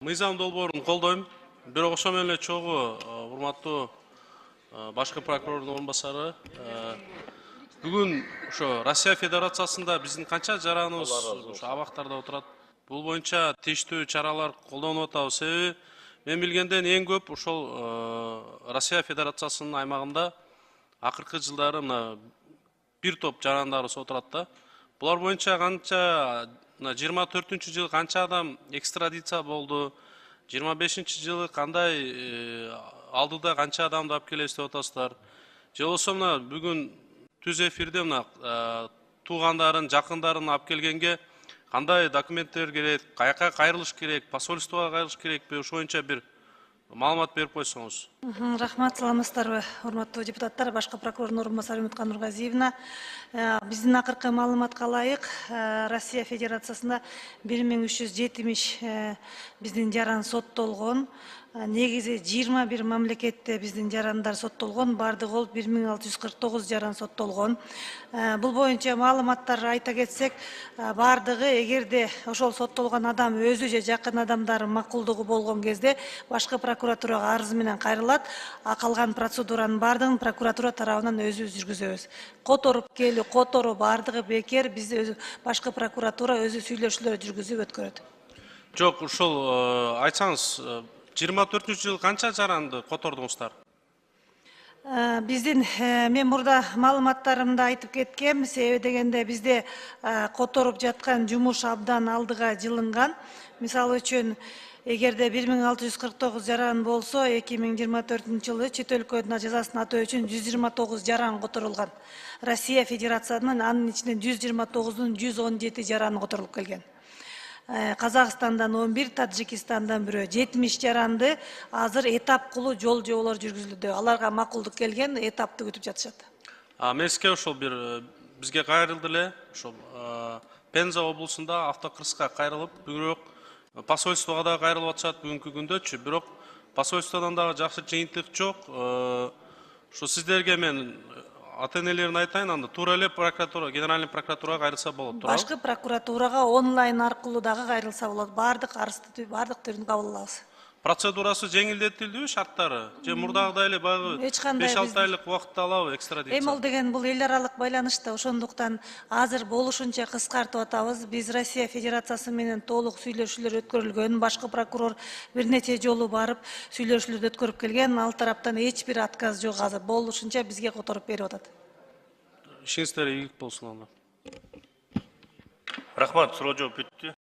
Мыйзам долбоорун колдойм. Бирок ошо менен эле чогуу урматтуу башкы прокурордун орун басары, бүгүн ошо Россия Федерациясында биздин канча жараныбыз ошо абактарда отурат. Бул боюнча тийиштүү чаралар колдонуп атабыз. Себеби мен билгенден эң көп ошол Россия Федерациясынын аймагында акыркы жылдары мына бир топ жарандарыбыз отурат да. Булар боюнча канча 24-жылы канча адам экстрадиция болду, 25-жылы кандай алдыда канча адамды алып келебиз деп атасыздар. Же болбосо мына бүгүн түз эфирде мына туугандарын, жакындарын алып келгенге кандай документтер керек, каяка кайрылыш керек, посольствого кайрылыш керекпи, ошо боюнча бир маалымат берип койсоңуз. Рахмат, саламатсыздарбы, урматтуу депутаттар, башкы прокурордун орун басары Үмүткан Нургазиевна. Биздин акыркы маалыматка ылайык, Россия Федерациясында 1370 биздин жаран соттолгон. Негизи 21 мамлекетте биздин жарандар соттолгон, бардыгы ол 1649 жаран соттолгон. Бул боюнча маалыматтар айта кетсек, бардыгы эгерде ошол соттолгон адам өзү же жакын адамдары макулдугу болгон кезде башкы прокуратурага арыз менен кайрылат, калган процедуранын бардыгын прокуратура тарабынан өзүбүз жүргүзөбүз. Которуп келүү, которуу бардыгы бекер, биз өзү башкы прокуратура өзү сүйлөшүүлөр жүргүзүп өткөрөт. Жок, ушул айтсаңыз, 24-жылы канча жаранды котордуңуздар? Биздин мен мурда маалыматтарымда айтып кеткем, себеби дегенде бизде которуп жаткан жумуш абдан алдыга жылынган. Мисалы үчүн, эгерде 1649 жаран болсо, 2024-жылы чет өлкөдө жазасын атоо үчүн 129 жаран которулган. Россия Федерациясынын анын ичинен 129-дун 117 жараны которулуп келген. Казакстандан 11, Таджикистандан бирөө 70 жаранды азыр этапкылуу жол жоболор жүргүзүлүүдө. Аларга макулдук келген, этапты күтүп жатышат. Мезге ошол бир бизге кайрылды эле, ошол Пенза облусунда автокырсыкка кайрылып, бирок посольствого да кайрылып атышат бүгүнкү күндөчү, бирок посольстводон дагы жакшы жыйынтык жок. Ошо сиздерге мен ата-энелерин айтайын, анда туура эле прокуратура, генеральный прокуратурага кайрылса болот, туурабы? Башкы прокуратурага онлайн аркылуу дагы кайрылса болот. Бардык арызды, бардык түрүн кабыл алабыз. Процедурасы жеңилдетилдиби, шарттары? Же мурдагыдай эле баягы 5-6 айлык убакытты алабы экстрадиция? Эми ал деген бул эл аралык байланышта, ошондуктан азыр болушунча кыскартып атабыз. Биз Россия Федерациясы менен толук сүйлөшүүлөр өткөрүлгөн, башкы прокурор бир нече жолу барып сүйлөшүүлөрдү өткөрүп келген. Ал тараптан эч бир отказ жок азыр. Болушунча бизге которуп берип атат. Ишиңиздер ийгилик болсун анда. Рахмат, суроо жооп бүттү.